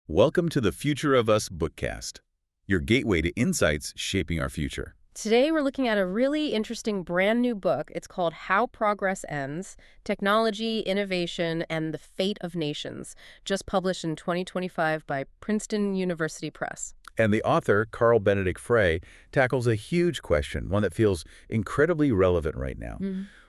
Welcome to the Future of Us Bookcast, your gateway to insights shaping our future. Today, we're looking at a really interesting brand new book. It's called How Progress Ends: Technology, Innovation, and the Fate of Nations, just published in 2025 by Princeton University Press. And the author, Carl Benedikt Frey, tackles a huge question, one that feels incredibly relevant right now.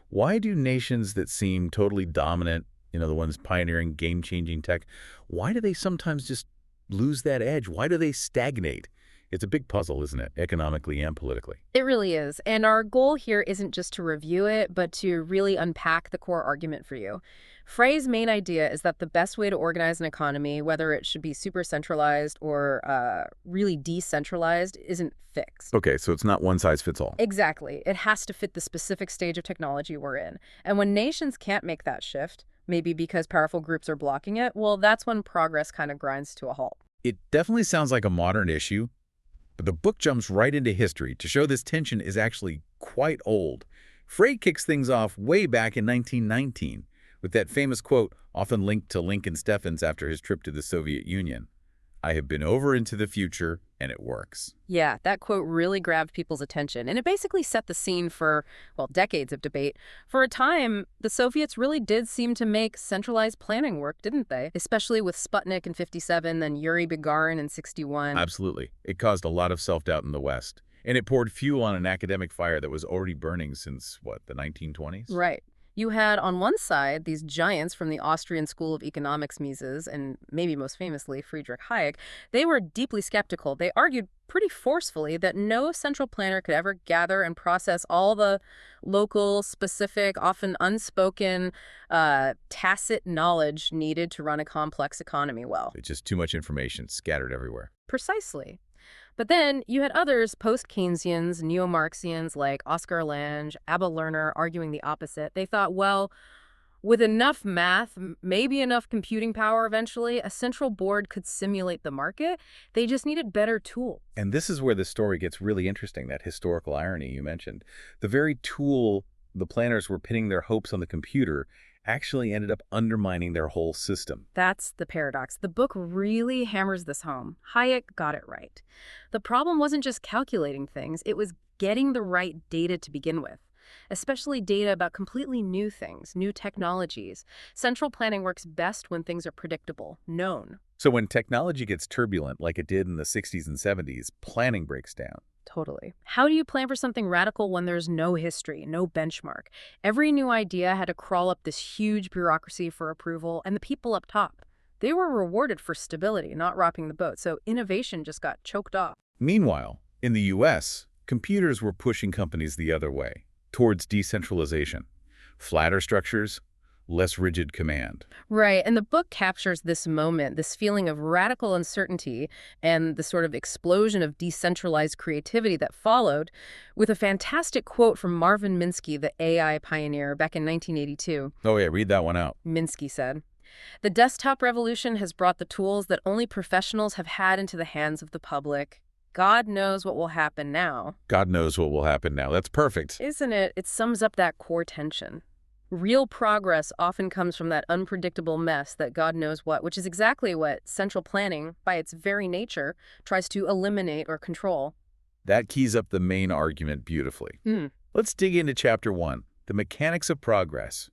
Why do nations that seem totally dominant, the ones pioneering game-changing tech, why do they sometimes just lose that edge? Why do they stagnate? It's a big puzzle, isn't it, economically and politically? It really is. And our goal here isn't just to review it, but to really unpack the core argument for you. Frey's main idea is that the best way to organize an economy, whether it should be super centralized or really decentralized, isn't fixed. Okay, so it's not one size fits all. Exactly. It has to fit the specific stage of technology we're in. And when nations can't make that shift, maybe because powerful groups are blocking it, well, that's when progress kind of grinds to a halt. It definitely sounds like a modern issue, but the book jumps right into history to show this tension is actually quite old. Frey kicks things off way back in 1919 with that famous quote, often linked to Lincoln Steffens after his trip to the Soviet Union. "I have been over into the future, and it works." Yeah, that quote really grabbed people's attention, and it basically set the scene for, well, decades of debate. For a time, the Soviets really did seem to make centralized planning work, didn't they? Especially with Sputnik in '57, then Yuri Gagarin in '61. Absolutely. It caused a lot of self-doubt in the West, and it poured fuel on an academic fire that was already burning since, the 1920s? Right. You had, on one side, these giants from the Austrian School of Economics Mises, and maybe most famously, Friedrich Hayek. They were deeply skeptical. They argued pretty forcefully that no central planner could ever gather and process all the local, specific, often unspoken, tacit knowledge needed to run a complex economy well. It's just too much information scattered everywhere. Precisely. But then you had others, post-Keynesians, neo-Marxians like Oscar Lange, Abba Lerner, arguing the opposite. They thought, well, with enough math, maybe enough computing power eventually, a central board could simulate the market. They just needed better tools. And this is where the story gets really interesting, that historical irony you mentioned. The very tool the planners were pinning their hopes on the computer actually ended up undermining their whole system. That's the paradox. The book really hammers this home. Hayek got it right. The problem wasn't just calculating things, it was getting the right data to begin with, especially data about completely new things, new technologies. Central planning works best when things are predictable, known. So when technology gets turbulent, like it did in the 60s and 70s, planning breaks down. Totally. How do you plan for something radical when there's no history, no benchmark? Every new idea had to crawl up this huge bureaucracy for approval, and the people up top, they were rewarded for stability, not rocking the boat, so innovation just got choked off. Meanwhile, in the US, computers were pushing companies the other way, towards decentralization. Flatter structures, less rigid command. Right, and the book captures this moment, this feeling of radical uncertainty and the sort of explosion of decentralized creativity that followed, with a fantastic quote from Marvin Minsky, the AI pioneer, back in 1982. Oh yeah, read that one out. Minsky said, "The desktop revolution has brought the tools that only professionals have had into the hands of the public. God knows what will happen now." God knows what will happen now. That's perfect. Isn't it? It sums up that core tension. Real progress often comes from that unpredictable mess, that God knows what, which is exactly what central planning, by its very nature, tries to eliminate or control. That keys up the main argument beautifully. Let's dig into Chapter 1, the mechanics of progress.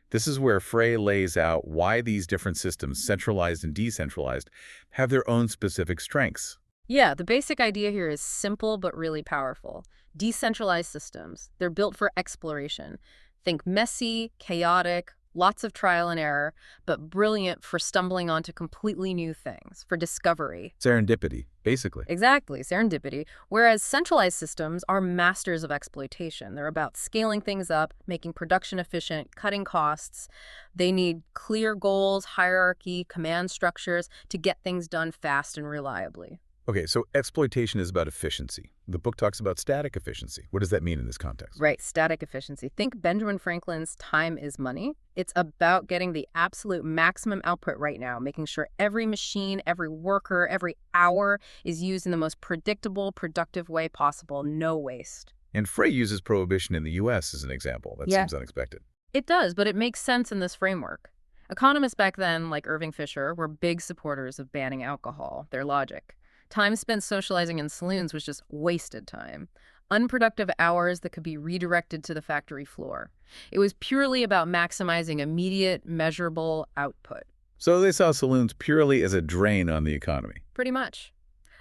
This is where Frey lays out why these different systems, centralized and decentralized, have their own specific strengths. Yeah, the basic idea here is simple but really powerful. Decentralized systems, they're built for exploration. Think messy, chaotic, lots of trial and error, but brilliant for stumbling onto completely new things, for discovery. Serendipity, basically. Exactly, serendipity. Whereas centralized systems are masters of exploitation. They're about scaling things up, making production efficient, cutting costs. They need clear goals, hierarchy, command structures to get things done fast and reliably. Okay, so exploitation is about efficiency. The book talks about static efficiency. What does that mean in this context? Right, static efficiency. Think Benjamin Franklin's time is money. It's about getting the absolute maximum output right now, making sure every machine, every worker, every hour is used in the most predictable, productive way possible, no waste. And Frey uses prohibition in the U.S. as an example. That seems unexpected. It does, but it makes sense in this framework. Economists back then, like Irving Fisher, were big supporters of banning alcohol, their logic. Time spent socializing in saloons was just wasted time. Unproductive hours that could be redirected to the factory floor. It was purely about maximizing immediate, measurable output. So they saw saloons purely as a drain on the economy. Pretty much.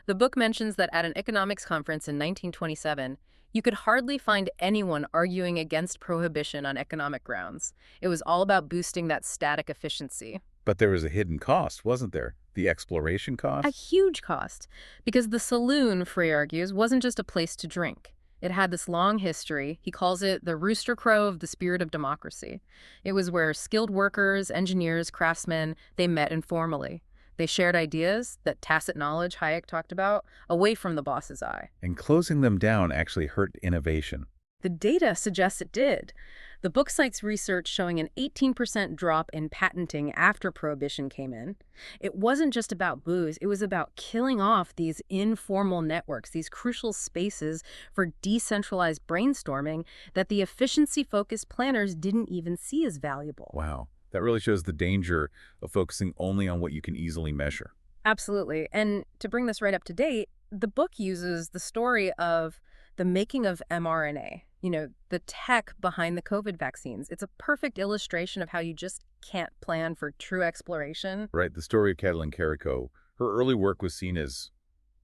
The book mentions that at an economics conference in 1927, you could hardly find anyone arguing against prohibition on economic grounds. It was all about boosting that static efficiency. But there was a hidden cost, wasn't there? The exploration A cost? huge cost, because the saloon, Frey argues, wasn't just a place to drink. It had this long history. He calls it the rooster crow of the spirit of democracy. It was where skilled workers, engineers, craftsmen, they met informally. They shared ideas, that tacit knowledge Hayek talked about, away from the boss's eye. And closing them down actually hurt innovation. The data suggests it did. The book cites research showing an 18% drop in patenting after Prohibition came in. It wasn't just about booze, it was about killing off these informal networks, these crucial spaces for decentralized brainstorming that the efficiency-focused planners didn't even see as valuable. Wow. That really shows the danger of focusing only on what you can easily measure. Absolutely. And to bring this right up to date, the book uses the story of the making of mRNA, the tech behind the COVID vaccines. It's a perfect illustration of how you just can't plan for true exploration. Right, the story of Katalin Karikó, her early work was seen as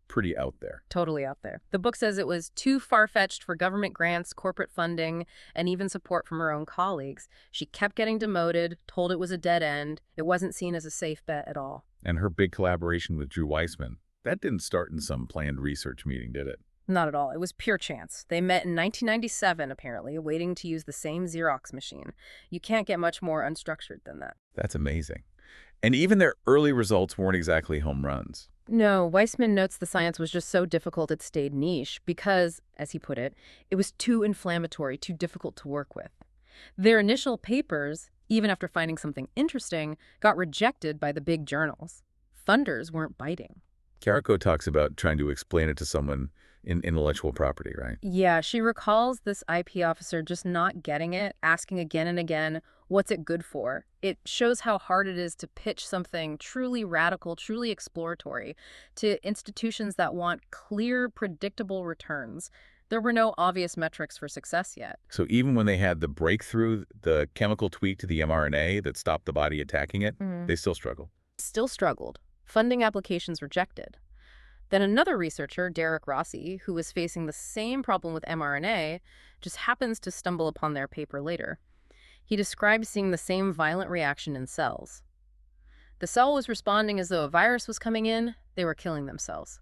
pretty out there. Totally out there. The book says it was too far-fetched for government grants, corporate funding, and even support from her own colleagues. She kept getting demoted, told it was a dead end. It wasn't seen as a safe bet at all. And her big collaboration with Drew Weissman, that didn't start in some planned research meeting, did it? Not at all. It was pure chance. They met in 1997, apparently, waiting to use the same Xerox machine. You can't get much more unstructured than that. That's amazing. And even their early results weren't exactly home runs. No, Weissman notes the science was just so difficult it stayed niche because, as he put it was too inflammatory, too difficult to work with. Their initial papers, even after finding something interesting, got rejected by the big journals. Funders weren't biting. Karikó talks about trying to explain it to someone in intellectual property, right? Yeah, she recalls this IP officer just not getting it, asking again and again, what's it good for? It shows how hard it is to pitch something truly radical, truly exploratory to institutions that want clear, predictable returns. There were no obvious metrics for success yet. So even when they had the breakthrough, the chemical tweak to the mRNA that stopped the body attacking it, they still struggled. Still struggled. Funding applications rejected. Then another researcher, Derek Rossi, who was facing the same problem with mRNA, just happens to stumble upon their paper later. He described seeing the same violent reaction in cells. The cell was responding as though a virus was coming in, they were killing themselves.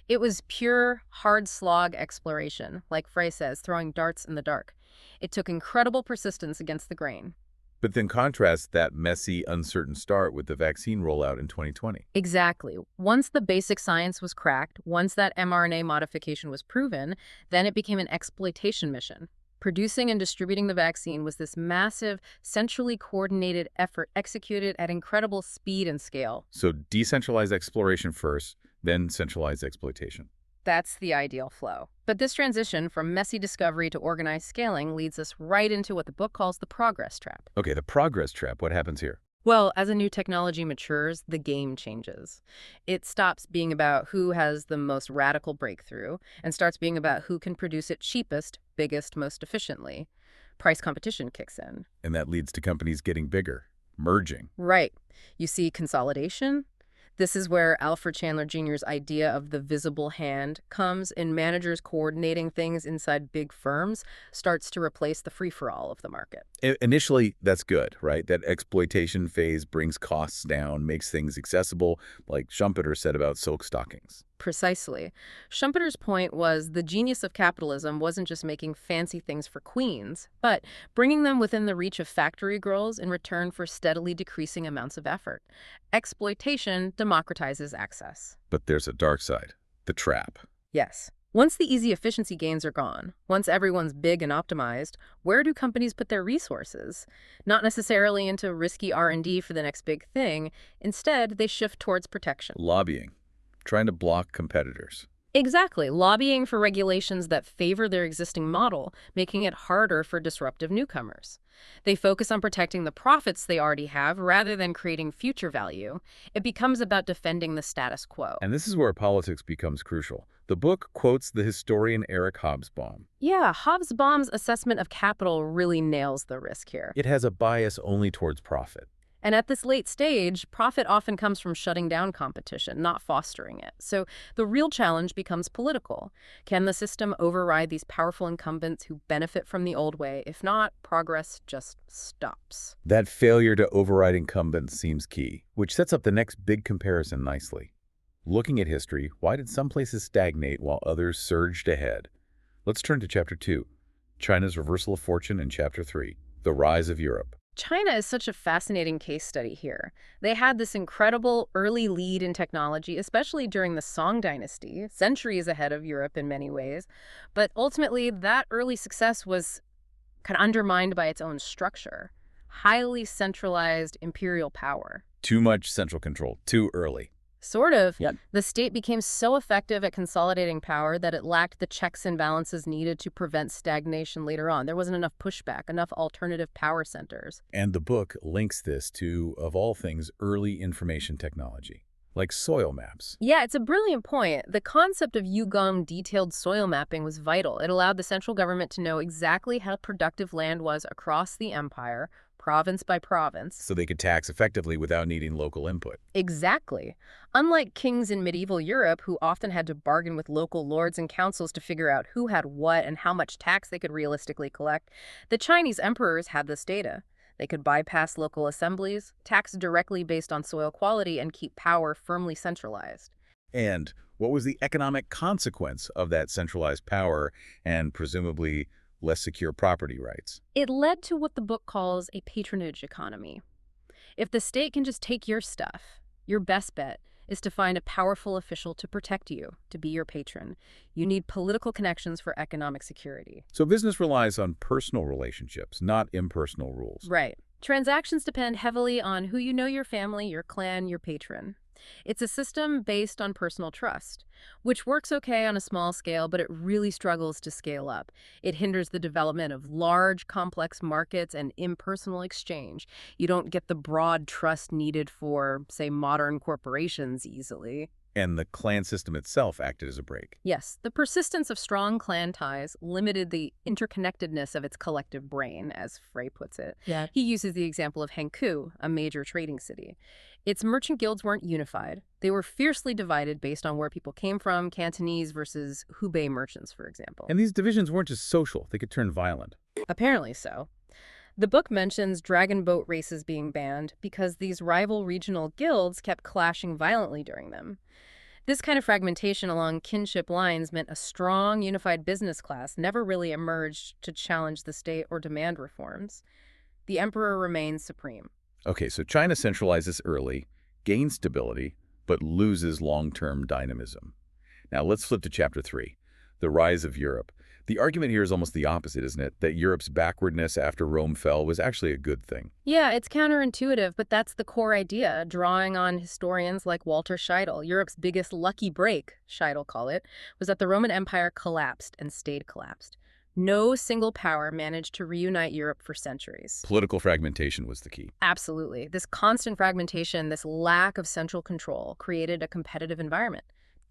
It was pure, hard slog exploration, like Frey says, throwing darts in the dark. It took incredible persistence against the grain. But then contrast that messy, uncertain start with the vaccine rollout in 2020. Exactly. Once the basic science was cracked, once that mRNA modification was proven, then it became an exploitation mission. Producing and distributing the vaccine was this massive, centrally coordinated effort executed at incredible speed and scale. So decentralized exploration first, then centralized exploitation. That's the ideal flow. But this transition from messy discovery to organized scaling leads us right into what the book calls the progress trap. Okay, the progress trap. What happens here? Well, as a new technology matures, the game changes. It stops being about who has the most radical breakthrough and starts being about who can produce it cheapest, biggest, most efficiently. Price competition kicks in. And that leads to companies getting bigger, merging. Right. You see consolidation. This is where Alfred Chandler Jr.'s idea of the visible hand comes in. Managers coordinating things inside big firms starts to replace the free-for-all of the market. Initially, that's good, right? That exploitation phase brings costs down, makes things accessible, like Schumpeter said about silk stockings. Precisely. Schumpeter's point was the genius of capitalism wasn't just making fancy things for queens, but bringing them within the reach of factory girls in return for steadily decreasing amounts of effort. Exploitation democratizes access. But there's a dark side, the trap. Yes. Once the easy efficiency gains are gone, once everyone's big and optimized, where do companies put their resources? Not necessarily into risky R&D for the next big thing. Instead, they shift towards protection. Lobbying, trying to block competitors. Exactly, lobbying for regulations that favor their existing model, making it harder for disruptive newcomers. They focus on protecting the profits they already have rather than creating future value. It becomes about defending the status quo. And this is where politics becomes crucial. The book quotes the historian Eric Hobsbawm. Yeah, Hobsbawm's assessment of capital really nails the risk here. It has a bias only towards profit. And at this late stage, profit often comes from shutting down competition, not fostering it. So the real challenge becomes political. Can the system override these powerful incumbents who benefit from the old way? If not, progress just stops. That failure to override incumbents seems key, which sets up the next big comparison nicely. Looking at history, why did some places stagnate while others surged ahead? Let's turn to Chapter 2, China's Reversal of Fortune, and Chapter 3, The Rise of Europe. China is such a fascinating case study here. They had this incredible early lead in technology, especially during the Song Dynasty, centuries ahead of Europe in many ways. But ultimately, that early success was kind of undermined by its own structure. Highly centralized imperial power. Too much central control, too early. Sort of. Yep. The state became so effective at consolidating power that it lacked the checks and balances needed to prevent stagnation later on. There wasn't enough pushback, enough alternative power centers. And the book links this to, of all things, early information technology, like soil maps. Yeah, it's a brilliant point. The concept of Yugong detailed soil mapping was vital. It allowed the central government to know exactly how productive land was across the empire, province by province. So they could tax effectively without needing local input. Exactly. Unlike kings in medieval Europe, who often had to bargain with local lords and councils to figure out who had what and how much tax they could realistically collect, the Chinese emperors had this data. They could bypass local assemblies, tax directly based on soil quality, and keep power firmly centralized. And what was the economic consequence of that centralized power and presumably less secure property rights? It led to what the book calls a patronage economy. If the state can just take your stuff, your best bet is to find a powerful official to protect you, to be your patron. You need political connections for economic security. So business relies on personal relationships, not impersonal rules. Right. Transactions depend heavily on who you know, your family, your clan, your patron. It's a system based on personal trust, which works okay on a small scale, but it really struggles to scale up. It hinders the development of large, complex markets and impersonal exchange. You don't get the broad trust needed for, say, modern corporations easily. And the clan system itself acted as a brake. Yes, the persistence of strong clan ties limited the interconnectedness of its collective brain, as Frey puts it. Yeah. He uses the example of Hankou, a major trading city. Its merchant guilds weren't unified. They were fiercely divided based on where people came from, Cantonese versus Hubei merchants, for example. And these divisions weren't just social, they could turn violent. Apparently so. The book mentions dragon boat races being banned because these rival regional guilds kept clashing violently during them. This kind of fragmentation along kinship lines meant a strong, unified business class never really emerged to challenge the state or demand reforms. The emperor remains supreme. Okay, so China centralizes early, gains stability, but loses long-term dynamism. Now let's flip to Chapter 3, The Rise of Europe. The argument here is almost the opposite, isn't it? That Europe's backwardness after Rome fell was actually a good thing. Yeah, it's counterintuitive, but that's the core idea, drawing on historians like Walter Scheidel. Europe's biggest lucky break, Scheidel called it, was that the Roman Empire collapsed and stayed collapsed. No single power managed to reunite Europe for centuries. Political fragmentation was the key. Absolutely. This constant fragmentation, this lack of central control, created a competitive environment.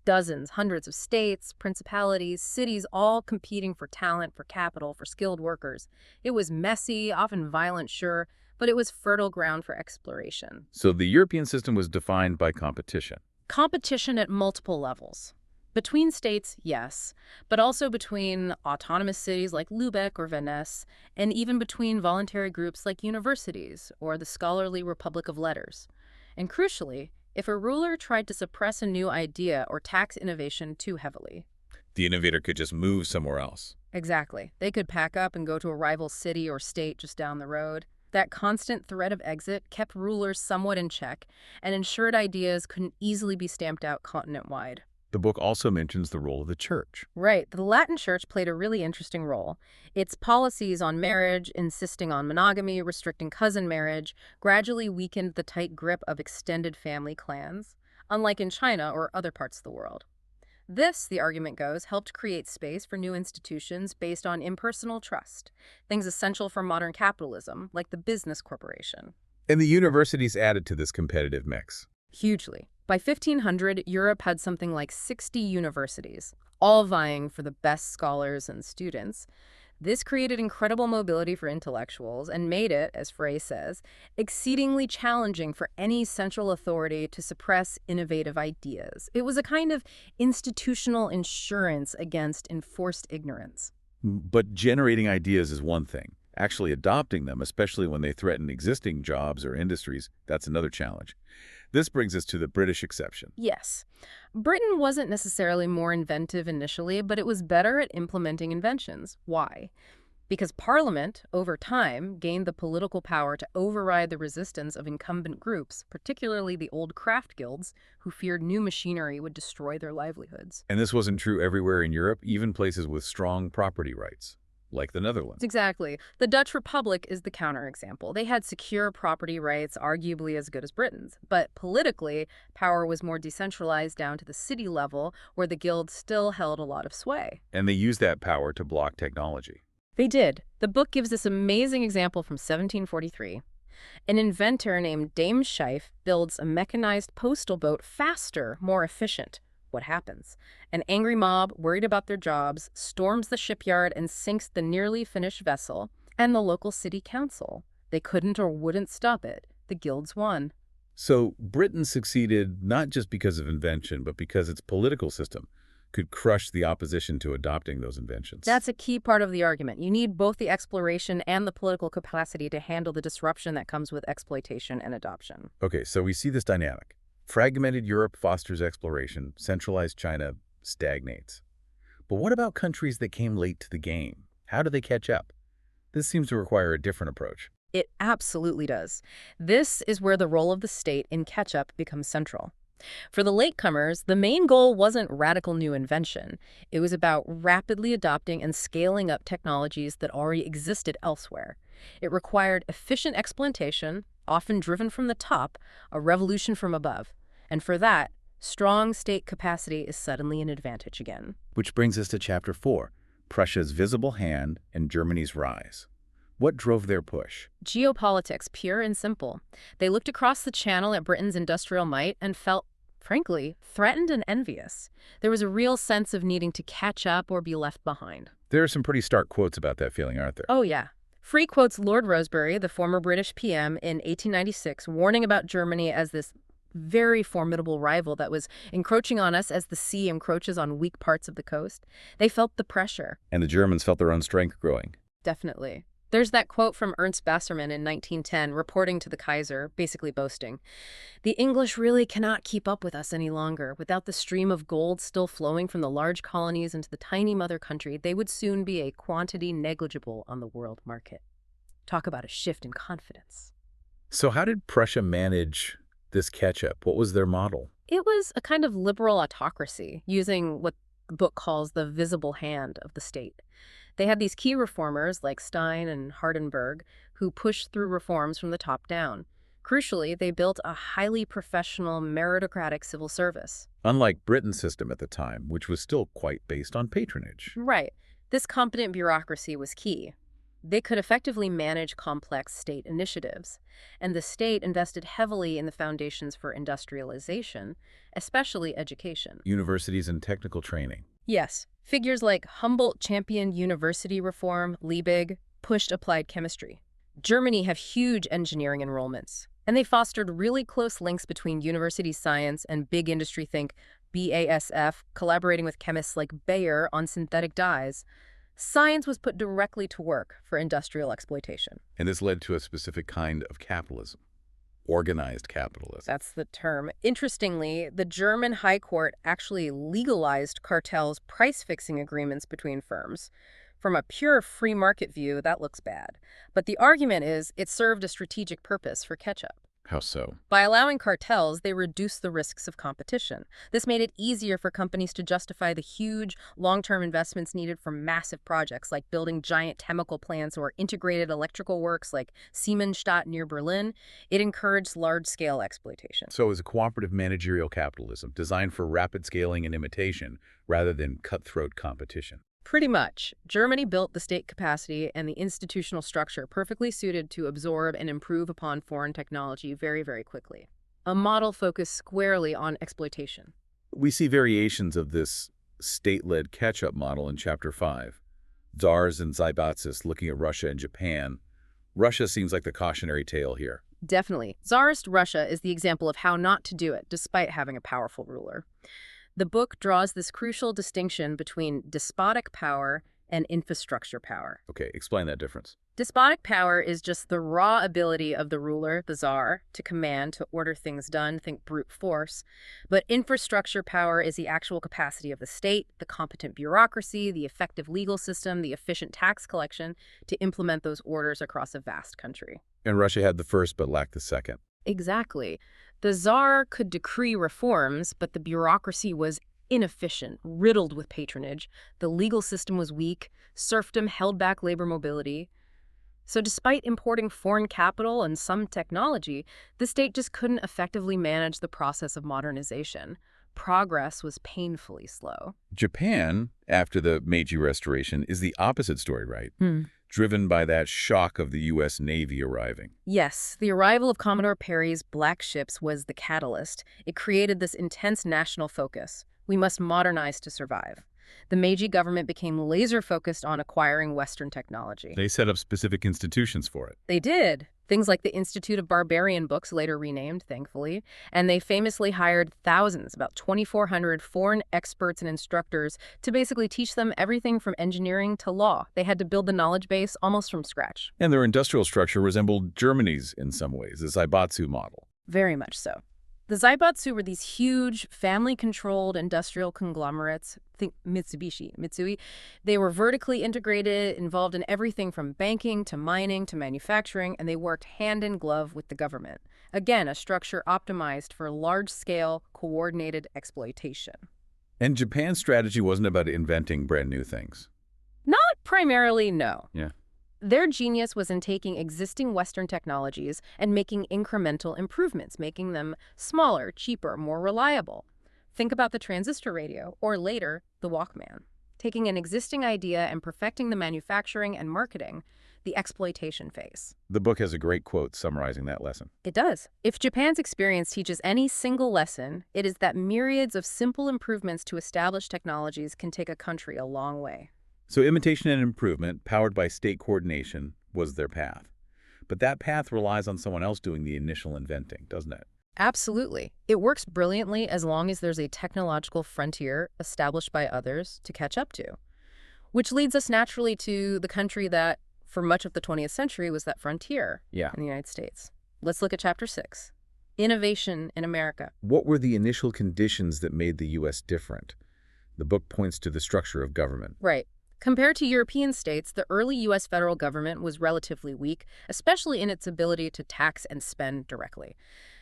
Dozens, hundreds of states, principalities, cities, all competing for talent, for capital, for skilled workers. It was messy, often violent, sure, but it was fertile ground for exploration. So the European system was defined by competition. Competition at multiple levels. Between states, yes, but also between autonomous cities like Lübeck or Venice, and even between voluntary groups like universities or the scholarly Republic of Letters. And crucially, if a ruler tried to suppress a new idea or tax innovation too heavily. The innovator could just move somewhere else. Exactly. They could pack up and go to a rival city or state just down the road. That constant threat of exit kept rulers somewhat in check and ensured ideas couldn't easily be stamped out continent-wide. The book also mentions the role of the church. Right. The Latin Church played a really interesting role. Its policies on marriage, insisting on monogamy, restricting cousin marriage, gradually weakened the tight grip of extended family clans, unlike in China or other parts of the world. This, the argument goes, helped create space for new institutions based on impersonal trust, things essential for modern capitalism, like the business corporation. And the universities added to this competitive mix. Hugely. By 1500, Europe had something like 60 universities, all vying for the best scholars and students. This created incredible mobility for intellectuals and made it, as Frey says, exceedingly challenging for any central authority to suppress innovative ideas. It was a kind of institutional insurance against enforced ignorance. But generating ideas is one thing. Actually adopting them, especially when they threaten existing jobs or industries, that's another challenge. This brings us to the British exception. Yes. Britain wasn't necessarily more inventive initially, but it was better at implementing inventions. Why? Because Parliament, over time, gained the political power to override the resistance of incumbent groups, particularly the old craft guilds, who feared new machinery would destroy their livelihoods. And this wasn't true everywhere in Europe, even places with strong property rights, like the Netherlands. Exactly. The Dutch Republic is the counterexample. They had secure property rights, arguably as good as Britain's. But politically, power was more decentralized down to the city level, where the guilds still held a lot of sway. And they used that power to block technology. They did. The book gives this amazing example from 1743. An inventor named Dame Scheif builds a mechanized postal boat faster, more efficient. What happens? An angry mob, worried about their jobs, storms the shipyard and sinks the nearly finished vessel, and the local city council. They couldn't or wouldn't stop it. The guilds won. So Britain succeeded not just because of invention, but because its political system could crush the opposition to adopting those inventions. That's a key part of the argument. You need both the exploration and the political capacity to handle the disruption that comes with exploitation and adoption. Okay, so we see this dynamic. Fragmented Europe fosters exploration, centralized China stagnates. But what about countries that came late to the game? How do they catch up? This seems to require a different approach. It absolutely does. This is where the role of the state in catch-up becomes central. For the latecomers, the main goal wasn't radical new invention. It was about rapidly adopting and scaling up technologies that already existed elsewhere. It required efficient exploitation, often driven from the top, a revolution from above. And for that, strong state capacity is suddenly an advantage again. Which brings us to Chapter 4, Prussia's visible hand and Germany's rise. What drove their push? Geopolitics, pure and simple. They looked across the channel at Britain's industrial might and felt, frankly, threatened and envious. There was a real sense of needing to catch up or be left behind. There are some pretty stark quotes about that feeling, aren't there? Oh, yeah. Frey quotes Lord Rosebery, the former British PM, in 1896, warning about Germany as this very formidable rival that was encroaching on us as the sea encroaches on weak parts of the coast. They felt the pressure. And the Germans felt their own strength growing. Definitely. There's that quote from Ernst Wassermann in 1910, reporting to the Kaiser, basically boasting, "The English really cannot keep up with us any longer. Without the stream of gold still flowing from the large colonies into the tiny mother country, they would soon be a quantity negligible on the world market." Talk about a shift in confidence. So how did Prussia manage this catch-up? What was their model? It was a kind of liberal autocracy, using what the book calls the visible hand of the state. They had these key reformers like Stein and Hardenberg who pushed through reforms from the top down. Crucially, they built a highly professional, meritocratic civil service. Unlike Britain's system at the time, which was still quite based on patronage. Right. This competent bureaucracy was key. They could effectively manage complex state initiatives, and the state invested heavily in the foundations for industrialization, especially education. Universities and technical training. Yes, figures like Humboldt championed university reform, Liebig pushed applied chemistry. Germany have huge engineering enrollments, and they fostered really close links between university science and big industry, think BASF, collaborating with chemists like Bayer on synthetic dyes. Science was put directly to work for industrial exploitation. And this led to a specific kind of capitalism. Organized capitalism. That's the term. Interestingly, the German High Court actually legalized cartels' price-fixing agreements between firms. From a pure free market view, that looks bad. But the argument is it served a strategic purpose for catch-up. How so? By allowing cartels, they reduced the risks of competition. This made it easier for companies to justify the huge, long-term investments needed for massive projects like building giant chemical plants or integrated electrical works like Siemensstadt near Berlin. It encouraged large-scale exploitation. So it was a cooperative managerial capitalism designed for rapid scaling and imitation rather than cutthroat competition. Pretty much. Germany built the state capacity and the institutional structure perfectly suited to absorb and improve upon foreign technology very, very quickly. A model focused squarely on exploitation. We see variations of this state-led catch-up model in Chapter 5. Tsars and Zaibatsis looking at Russia and Japan. Russia seems like the cautionary tale here. Definitely. Tsarist Russia is the example of how not to do it, despite having a powerful ruler. The book draws this crucial distinction between despotic power and infrastructure power. Okay, explain that difference. Despotic power is just the raw ability of the ruler, the czar, to command, to order things done, think brute force. But infrastructure power is the actual capacity of the state, the competent bureaucracy, the effective legal system, the efficient tax collection to implement those orders across a vast country. And Russia had the first but lacked the second. Exactly. The czar could decree reforms, but the bureaucracy was inefficient, riddled with patronage. The legal system was weak. Serfdom held back labor mobility. So despite importing foreign capital and some technology, the state just couldn't effectively manage the process of modernization. Progress was painfully slow. Japan, after the Meiji Restoration, is the opposite story, right? Driven by that shock of the U.S. Navy arriving. Yes, the arrival of Commodore Perry's black ships was the catalyst. It created this intense national focus. We must modernize to survive. The Meiji government became laser-focused on acquiring Western technology. They set up specific institutions for it. They did. Things like the Institute of Barbarian Books, later renamed, thankfully. And they famously hired thousands, about 2,400 foreign experts and instructors to basically teach them everything from engineering to law. They had to build the knowledge base almost from scratch. And their industrial structure resembled Germany's in some ways, the Zaibatsu model. Very much so. The Zaibatsu were these huge, family-controlled industrial conglomerates. Think Mitsubishi, Mitsui. They were vertically integrated, involved in everything from banking to mining to manufacturing, and they worked hand in glove with the government. Again, a structure optimized for large-scale, coordinated exploitation. And Japan's strategy wasn't about inventing brand new things. Not primarily, no. Yeah. Their genius was in taking existing Western technologies and making incremental improvements, making them smaller, cheaper, more reliable. Think about the transistor radio, or later, the Walkman. Taking an existing idea and perfecting the manufacturing and marketing, the exploitation phase. The book has a great quote summarizing that lesson. It does. If Japan's experience teaches any single lesson, it is that myriads of simple improvements to established technologies can take a country a long way. So imitation and improvement, powered by state coordination, was their path. But that path relies on someone else doing the initial inventing, doesn't it? Absolutely. It works brilliantly as long as there's a technological frontier established by others to catch up to. Which leads us naturally to the country that, for much of the 20th century, was that frontier in the United States. Let's look at Chapter 6. Innovation in America. What were the initial conditions that made the U.S. different? The book points to the structure of government. Right. Compared to European states, the early U.S. federal government was relatively weak, especially in its ability to tax and spend directly.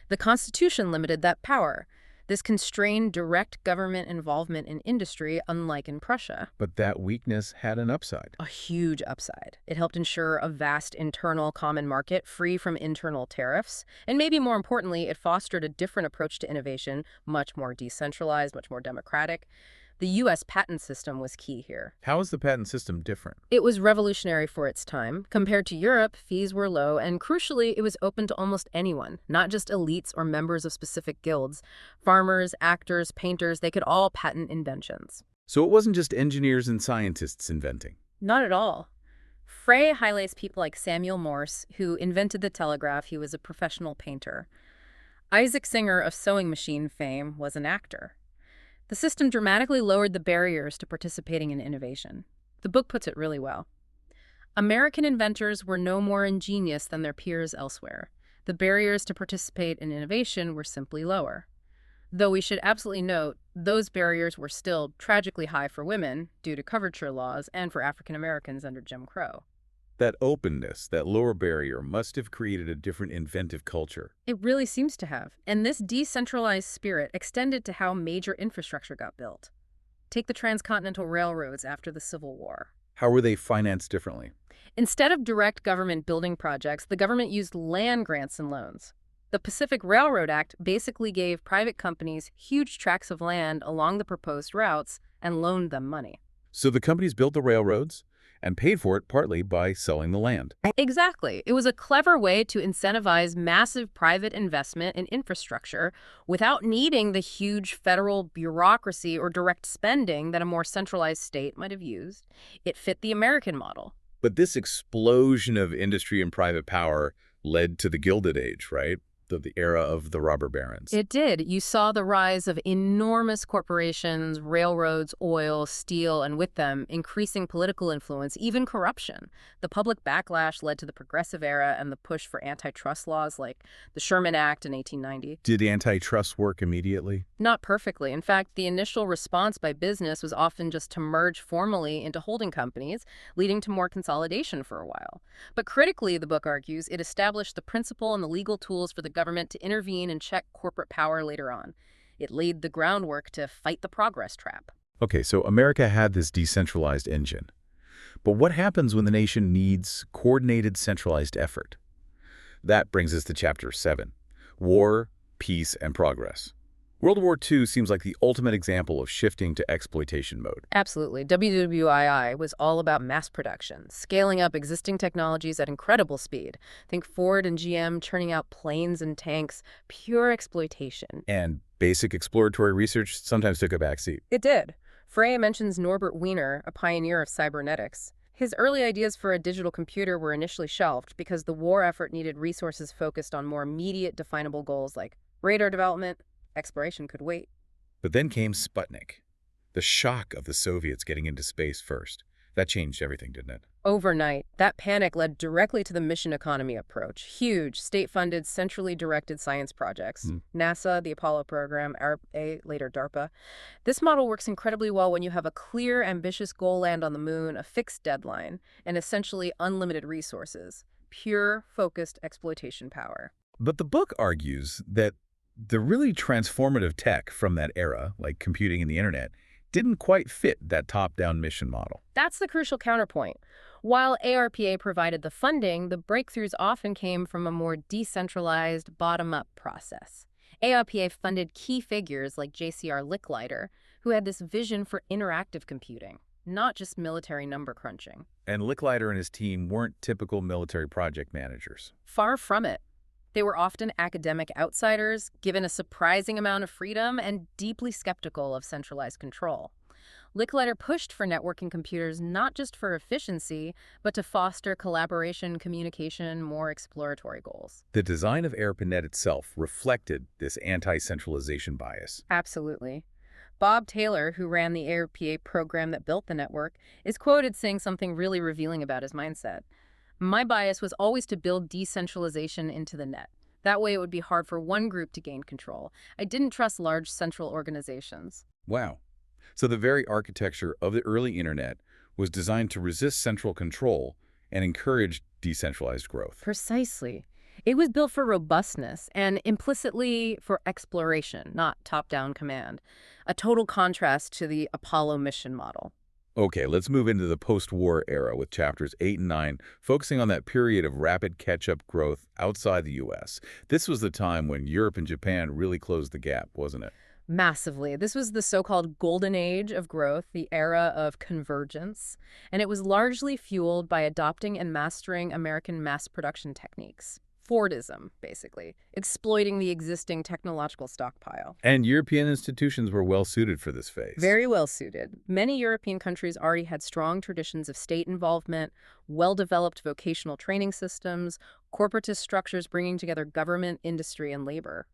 The Constitution limited that power. This constrained direct government involvement in industry, unlike in Prussia. But that weakness had an upside. A huge upside. It helped ensure a vast internal common market free from internal tariffs. And maybe more importantly, it fostered a different approach to innovation, much more decentralized, much more democratic. The U.S. patent system was key here. How is the patent system different? It was revolutionary for its time. Compared to Europe, fees were low, and crucially, it was open to almost anyone, not just elites or members of specific guilds. Farmers, actors, painters, they could all patent inventions. So it wasn't just engineers and scientists inventing. Not at all. Frey highlights people like Samuel Morse, who invented the telegraph. He was a professional painter. Isaac Singer of sewing machine fame was an actor. The system dramatically lowered the barriers to participating in innovation. The book puts it really well. American inventors were no more ingenious than their peers elsewhere. The barriers to participate in innovation were simply lower. Though we should absolutely note, those barriers were still tragically high for women due to coverture laws and for African Americans under Jim Crow. That openness, that lower barrier, must have created a different inventive culture. It really seems to have. And this decentralized spirit extended to how major infrastructure got built. Take the transcontinental railroads after the Civil War. How were they financed differently? Instead of direct government building projects, the government used land grants and loans. The Pacific Railroad Act basically gave private companies huge tracts of land along the proposed routes and loaned them money. So the companies built the railroads and paid for it partly by selling the land. Exactly. It was a clever way to incentivize massive private investment in infrastructure without needing the huge federal bureaucracy or direct spending that a more centralized state might have used. It fit the American model. But this explosion of industry and private power led to the Gilded Age, right? The era of the robber barons. It did. You saw the rise of enormous corporations, railroads, oil, steel, and with them, increasing political influence, even corruption. The public backlash led to the Progressive Era and the push for antitrust laws like the Sherman Act in 1890. Did antitrust work immediately? Not perfectly. In fact, the initial response by business was often just to merge formally into holding companies, leading to more consolidation for a while. But critically, the book argues, it established the principle and the legal tools for the government to intervene and check corporate power later on. It laid the groundwork to fight the progress trap. Okay, so America had this decentralized engine. But what happens when the nation needs coordinated centralized effort? That brings us to Chapter 7, War, Peace, and Progress. World War II seems like the ultimate example of shifting to exploitation mode. Absolutely. WWII was all about mass production, scaling up existing technologies at incredible speed. Think Ford and GM churning out planes and tanks, pure exploitation. And basic exploratory research sometimes took a backseat. It did. Frey mentions Norbert Wiener, a pioneer of cybernetics. His early ideas for a digital computer were initially shelved because the war effort needed resources focused on more immediate definable goals like radar development. Exploration could wait. But then came Sputnik, the shock of the Soviets getting into space first. That changed everything, didn't it? Overnight, that panic led directly to the mission economy approach. Huge, state-funded, centrally directed science projects. NASA, the Apollo program, later DARPA. This model works incredibly well when you have a clear, ambitious goal land on the moon, a fixed deadline, and essentially unlimited resources. Pure, focused exploitation power. But the book argues that the really transformative tech from that era, like computing and the internet, didn't quite fit that top-down mission model. That's the crucial counterpoint. While ARPA provided the funding, the breakthroughs often came from a more decentralized, bottom-up process. ARPA funded key figures like JCR Licklider, who had this vision for interactive computing, not just military number crunching. And Licklider and his team weren't typical military project managers. Far from it. They were often academic outsiders, given a surprising amount of freedom and deeply skeptical of centralized control. Licklider pushed for networking computers not just for efficiency, but to foster collaboration, communication, more exploratory goals. The design of ARPANET itself reflected this anti-centralization bias. Absolutely. Bob Taylor, who ran the ARPA program that built the network, is quoted saying something really revealing about his mindset. My bias was always to build decentralization into the net. That way it would be hard for one group to gain control. I didn't trust large central organizations. Wow. So the very architecture of the early internet was designed to resist central control and encourage decentralized growth. Precisely. It was built for robustness and implicitly for exploration, not top-down command. A total contrast to the Apollo mission model. Okay, let's move into the post-war era with chapters 8 and 9, focusing on that period of rapid catch-up growth outside the U.S. This was the time when Europe and Japan really closed the gap, wasn't it? Massively. This was the so-called golden age of growth, the era of convergence, and it was largely fueled by adopting and mastering American mass production techniques. Fordism, basically, exploiting the existing technological stockpile. And European institutions were well suited for this phase. Very well suited. Many European countries already had strong traditions of state involvement, well-developed vocational training systems, corporatist structures bringing together government, industry, and labor.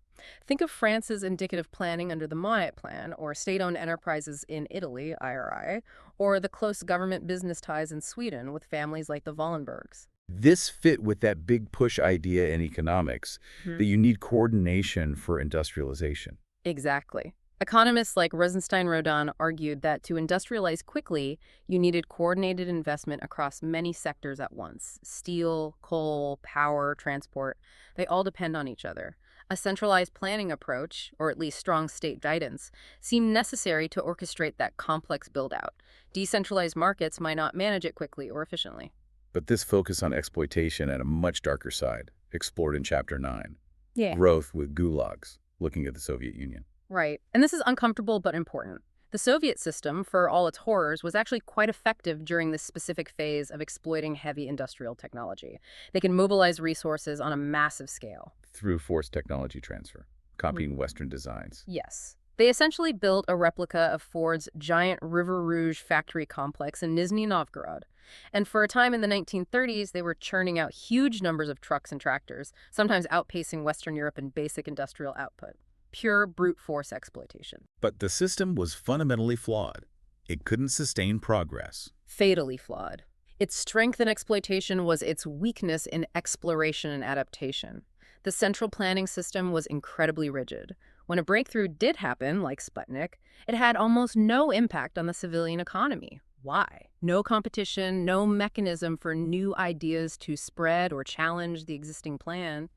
Think of France's indicative planning under the Maillet Plan, or state-owned enterprises in Italy, IRI, or the close government business ties in Sweden with families like the Wallenbergs. This fit with that big push idea in economics that you need coordination for industrialization. Exactly. Economists like Rosenstein-Rodin argued that to industrialize quickly, you needed coordinated investment across many sectors at once. Steel, coal, power, transport, they all depend on each other. A centralized planning approach, or at least strong state guidance, seemed necessary to orchestrate that complex build-out. Decentralized markets might not manage it quickly or efficiently. But this focus on exploitation at a much darker side, explored in Chapter 9, Yeah. growth with gulags, looking at the Soviet Union. Right. And this is uncomfortable but important. The Soviet system, for all its horrors, was actually quite effective during this specific phase of exploiting heavy industrial technology. They can mobilize resources on a massive scale. Through forced technology transfer, copying Western designs. Yes. They essentially built a replica of Ford's giant River Rouge factory complex in Nizhny Novgorod. And for a time in the 1930s, they were churning out huge numbers of trucks and tractors, sometimes outpacing Western Europe in basic industrial output. Pure brute force exploitation. But the system was fundamentally flawed. It couldn't sustain progress. Fatally flawed. Its strength in exploitation was its weakness in exploration and adaptation. The central planning system was incredibly rigid. When a breakthrough did happen, like Sputnik, it had almost no impact on the civilian economy. Why? No competition, no mechanism for new ideas to spread or challenge the existing plan.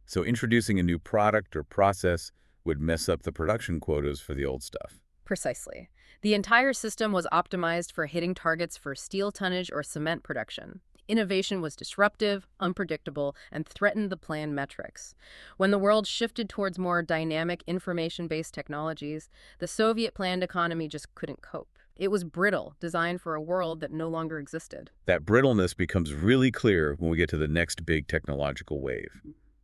So introducing a new product or process would mess up the production quotas for the old stuff. Precisely. The entire system was optimized for hitting targets for steel tonnage or cement production. Innovation was disruptive, unpredictable, and threatened the planned metrics. When the world shifted towards more dynamic, information-based technologies, the Soviet-planned economy just couldn't cope. It was brittle, designed for a world that no longer existed. That brittleness becomes really clear when we get to the next big technological wave.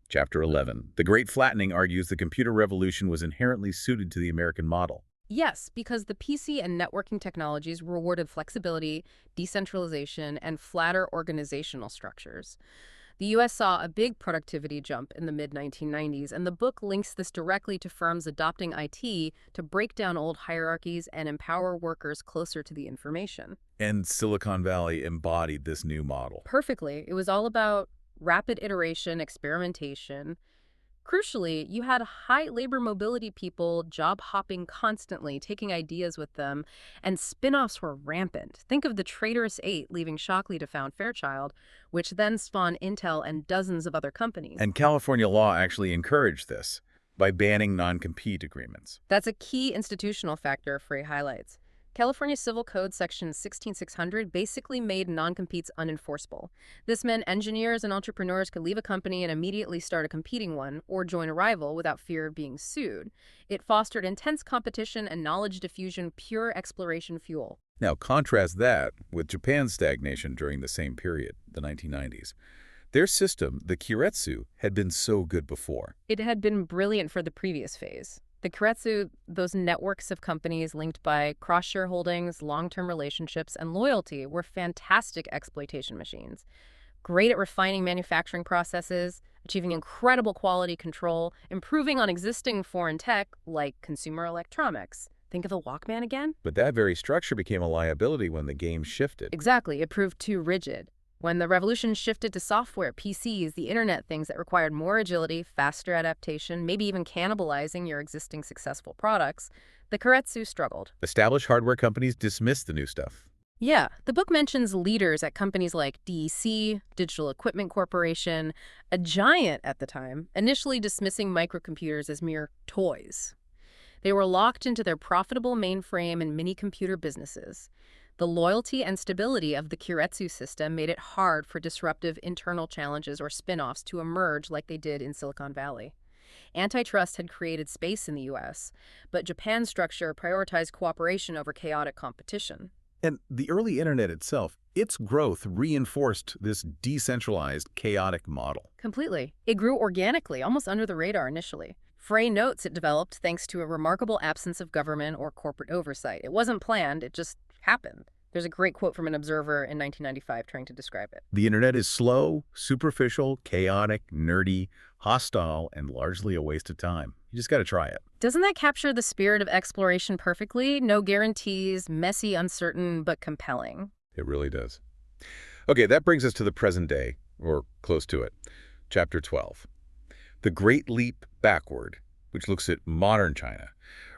Chapter 11. The Great Flattening argues the computer revolution was inherently suited to the American model. Yes, because the PC and networking technologies rewarded flexibility, decentralization, and flatter organizational structures. The U.S. saw a big productivity jump in the mid-1990s, and the book links this directly to firms adopting IT to break down old hierarchies and empower workers closer to the information. And Silicon Valley embodied this new model. Perfectly. It was all about rapid iteration, experimentation. Crucially, you had high labor mobility people job hopping constantly, taking ideas with them, and spin-offs were rampant. Think of the traitorous eight leaving Shockley to found Fairchild, which then spawned Intel and dozens of other companies. And California law actually encouraged this by banning non-compete agreements. That's a key institutional factor Frey highlights. California Civil Code Section 16600 basically made non-competes unenforceable. This meant engineers and entrepreneurs could leave a company and immediately start a competing one or join a rival without fear of being sued. It fostered intense competition and knowledge diffusion, pure exploration fuel. Now contrast that with Japan's stagnation during the same period, the 1990s. Their system, the Keiretsu, had been so good before. It had been brilliant for the previous phase. The Keiretsu, those networks of companies linked by cross-shareholdings, long-term relationships, and loyalty, were fantastic exploitation machines. Great at refining manufacturing processes, achieving incredible quality control, improving on existing foreign tech like consumer electronics. Think of the Walkman again? But that very structure became a liability when the game shifted. Exactly. It proved too rigid. When the revolution shifted to software, PCs, the internet, things that required more agility, faster adaptation, maybe even cannibalizing your existing successful products, the Keiretsu struggled. Established hardware companies dismissed the new stuff. Yeah, the book mentions leaders at companies like DEC, Digital Equipment Corporation, a giant at the time, initially dismissing microcomputers as mere toys. They were locked into their profitable mainframe and mini-computer businesses. The loyalty and stability of the Keiretsu system made it hard for disruptive internal challenges or spin-offs to emerge like they did in Silicon Valley. Antitrust had created space in the U.S., but Japan's structure prioritized cooperation over chaotic competition. And the early internet itself, its growth reinforced this decentralized, chaotic model. Completely. It grew organically, almost under the radar initially. Frey notes it developed thanks to a remarkable absence of government or corporate oversight. It wasn't planned, it just happened. There's a great quote from an observer in 1995 trying to describe it. The internet is slow, superficial, chaotic, nerdy, hostile, and largely a waste of time. You just got to try it. Doesn't that capture the spirit of exploration perfectly? No guarantees, messy, uncertain, but compelling. It really does. Okay, that brings us to the present day, or close to it. Chapter 12. The Great Leap Backward, which looks at modern China.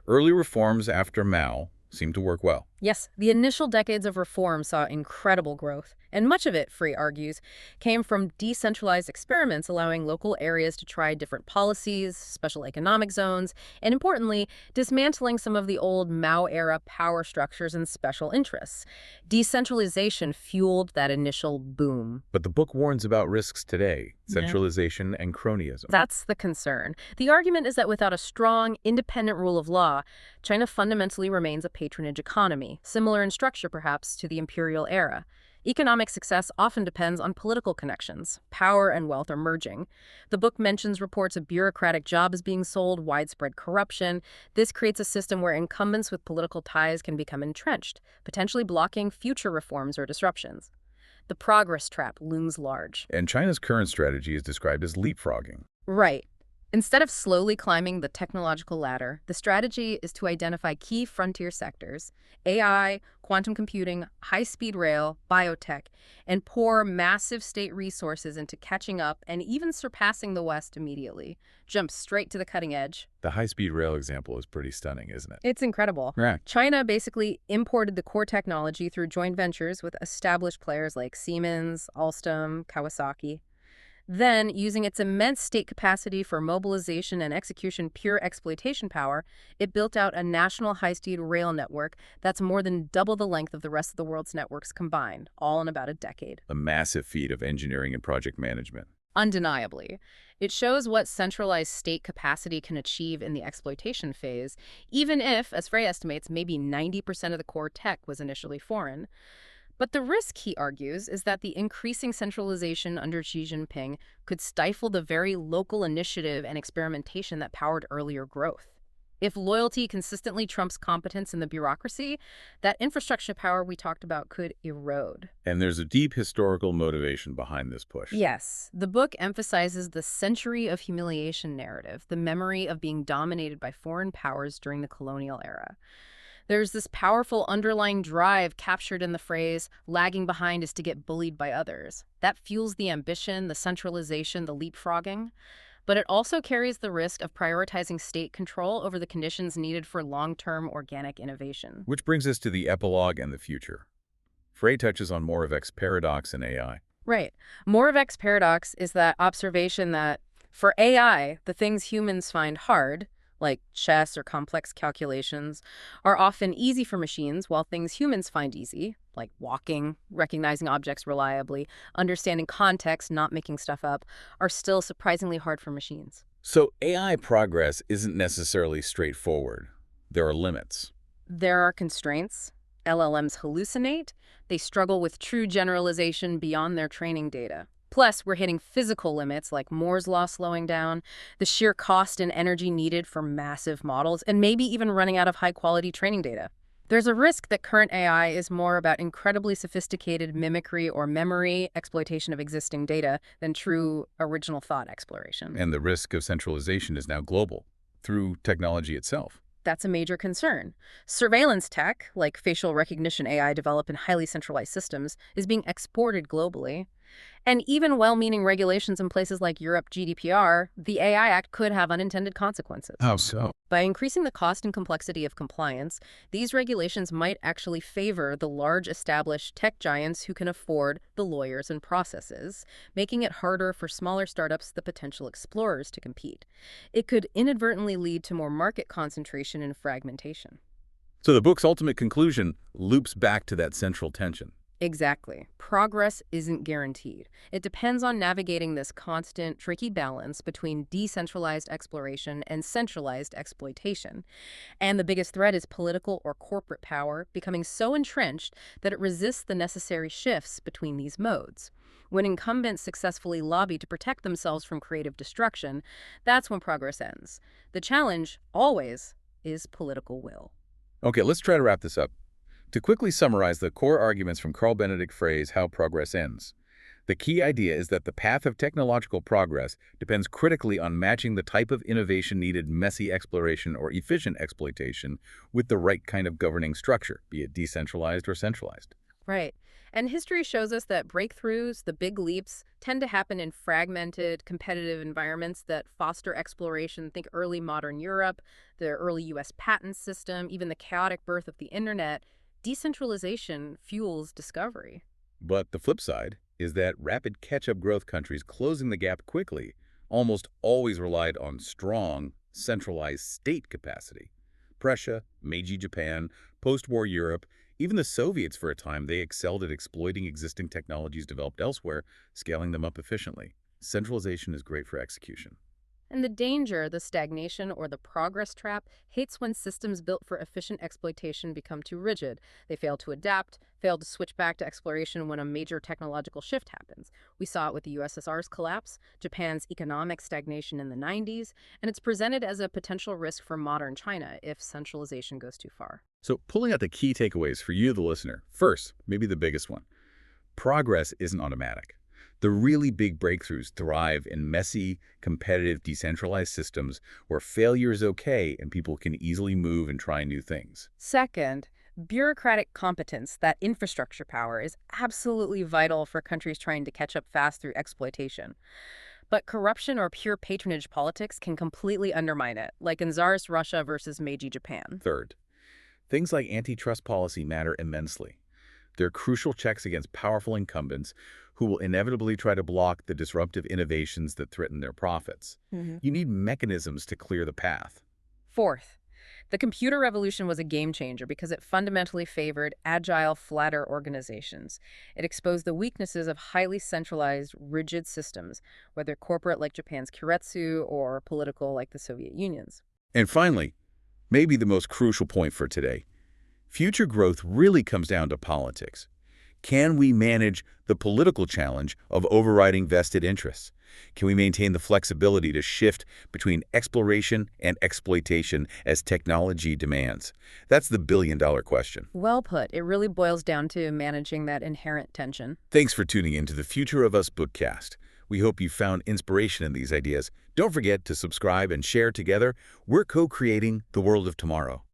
Early reforms after Mao seemed to work well. Yes, the initial decades of reform saw incredible growth, and much of it, Frey argues, came from decentralized experiments allowing local areas to try different policies, special economic zones, and importantly, dismantling some of the old Mao-era power structures and special interests. Decentralization fueled that initial boom. But the book warns about risks today, Yeah. centralization and cronyism. That's the concern. The argument is that without a strong, independent rule of law, China fundamentally remains a patronage economy, similar in structure perhaps to the imperial era. Economic success often depends on political connections. Power and wealth are merging. The book mentions reports of bureaucratic jobs being sold, widespread corruption. This creates a system where incumbents with political ties can become entrenched, potentially blocking future reforms or disruptions. The progress trap looms large. And China's current strategy is described as leapfrogging. Right. Instead of slowly climbing the technological ladder, the strategy is to identify key frontier sectors, AI, quantum computing, high-speed rail, biotech, and pour massive state resources into catching up and even surpassing the West immediately. Jump straight to the cutting edge. The high-speed rail example is pretty stunning, isn't it? It's incredible. Right. China basically imported the core technology through joint ventures with established players like Siemens, Alstom, Kawasaki. Then, using its immense state capacity for mobilization and execution pure exploitation power, it built out a national high-speed rail network that's more than double the length of the rest of the world's networks combined, all in about a decade. A massive feat of engineering and project management. Undeniably. It shows what centralized state capacity can achieve in the exploitation phase, even if, as Frey estimates, maybe 90% of the core tech was initially foreign. But the risk, he argues, is that the increasing centralization under Xi Jinping could stifle the very local initiative and experimentation that powered earlier growth. If loyalty consistently trumps competence in the bureaucracy, that infrastructure power we talked about could erode. And there's a deep historical motivation behind this push. Yes, the book emphasizes the century of humiliation narrative, the memory of being dominated by foreign powers during the colonial era. There's this powerful underlying drive captured in the phrase, lagging behind is to get bullied by others. That fuels the ambition, the centralization, the leapfrogging. But it also carries the risk of prioritizing state control over the conditions needed for long-term organic innovation. Which brings us to the epilogue and the future. Frey touches on Moravec's paradox in AI. Right. Moravec's paradox is that observation that for AI, the things humans find hard, like chess or complex calculations, are often easy for machines, while things humans find easy, like walking, recognizing objects reliably, understanding context, not making stuff up, are still surprisingly hard for machines. So AI progress isn't necessarily straightforward. There are limits. There are constraints. LLMs hallucinate. They struggle with true generalization beyond their training data. Plus, we're hitting physical limits like Moore's law slowing down, the sheer cost and energy needed for massive models, and maybe even running out of high-quality training data. There's a risk that current AI is more about incredibly sophisticated mimicry or memory exploitation of existing data than true original thought exploration. And the risk of centralization is now global, through technology itself. That's a major concern. Surveillance tech, like facial recognition AI developed in highly centralized systems, is being exported globally. And even well-meaning regulations in places like Europe GDPR, the AI Act could have unintended consequences. How so? By increasing the cost and complexity of compliance, these regulations might actually favor the large established tech giants who can afford the lawyers and processes, making it harder for smaller startups, the potential explorers, to compete. It could inadvertently lead to more market concentration and fragmentation. So the book's ultimate conclusion loops back to that central tension. Exactly. Progress isn't guaranteed. It depends on navigating this constant, tricky balance between decentralized exploration and centralized exploitation. And the biggest threat is political or corporate power becoming so entrenched that it resists the necessary shifts between these modes. When incumbents successfully lobby to protect themselves from creative destruction, that's when progress ends. The challenge, always, is political will. Okay, let's try to wrap this up. To quickly summarize the core arguments from Carl Benedikt Frey's How Progress Ends, the key idea is that the path of technological progress depends critically on matching the type of innovation needed messy exploration or efficient exploitation with the right kind of governing structure, be it decentralized or centralized. Right. And history shows us that breakthroughs, the big leaps, tend to happen in fragmented, competitive environments that foster exploration. Think early modern Europe, the early US patent system, even the chaotic birth of the internet. Decentralization fuels discovery. But the flip side is that rapid catch-up growth countries closing the gap quickly almost always relied on strong, centralized state capacity. Prussia, Meiji Japan, post-war Europe, even the Soviets for a time, they excelled at exploiting existing technologies developed elsewhere, scaling them up efficiently. Centralization is great for execution. And the danger, the stagnation, or the progress trap hates when systems built for efficient exploitation become too rigid. They fail to adapt, fail to switch back to exploration when a major technological shift happens. We saw it with the USSR's collapse, Japan's economic stagnation in the 90s, and it's presented as a potential risk for modern China if centralization goes too far. So pulling out the key takeaways for you, the listener. First, maybe the biggest one. Progress isn't automatic. The really big breakthroughs thrive in messy, competitive, decentralized systems where failure is okay and people can easily move and try new things. Second, bureaucratic competence, that infrastructure power, is absolutely vital for countries trying to catch up fast through exploitation. But corruption or pure patronage politics can completely undermine it, like in Tsarist Russia versus Meiji Japan. Third, things like antitrust policy matter immensely. They're crucial checks against powerful incumbents who will inevitably try to block the disruptive innovations that threaten their profits. You need mechanisms to clear the path. Fourth, the computer revolution was a game changer because it fundamentally favored agile, flatter organizations. It exposed the weaknesses of highly centralized, rigid systems, whether corporate like Japan's Keiretsu or political like the Soviet Union's. And finally, maybe the most crucial point for today, future growth really comes down to politics. Can we manage the political challenge of overriding vested interests? Can we maintain the flexibility to shift between exploration and exploitation as technology demands? That's the billion-dollar question. Well put. It really boils down to managing that inherent tension. Thanks for tuning in to the Future of Us Bookcast. We hope you found inspiration in these ideas. Don't forget to subscribe and share together. We're co-creating the world of tomorrow.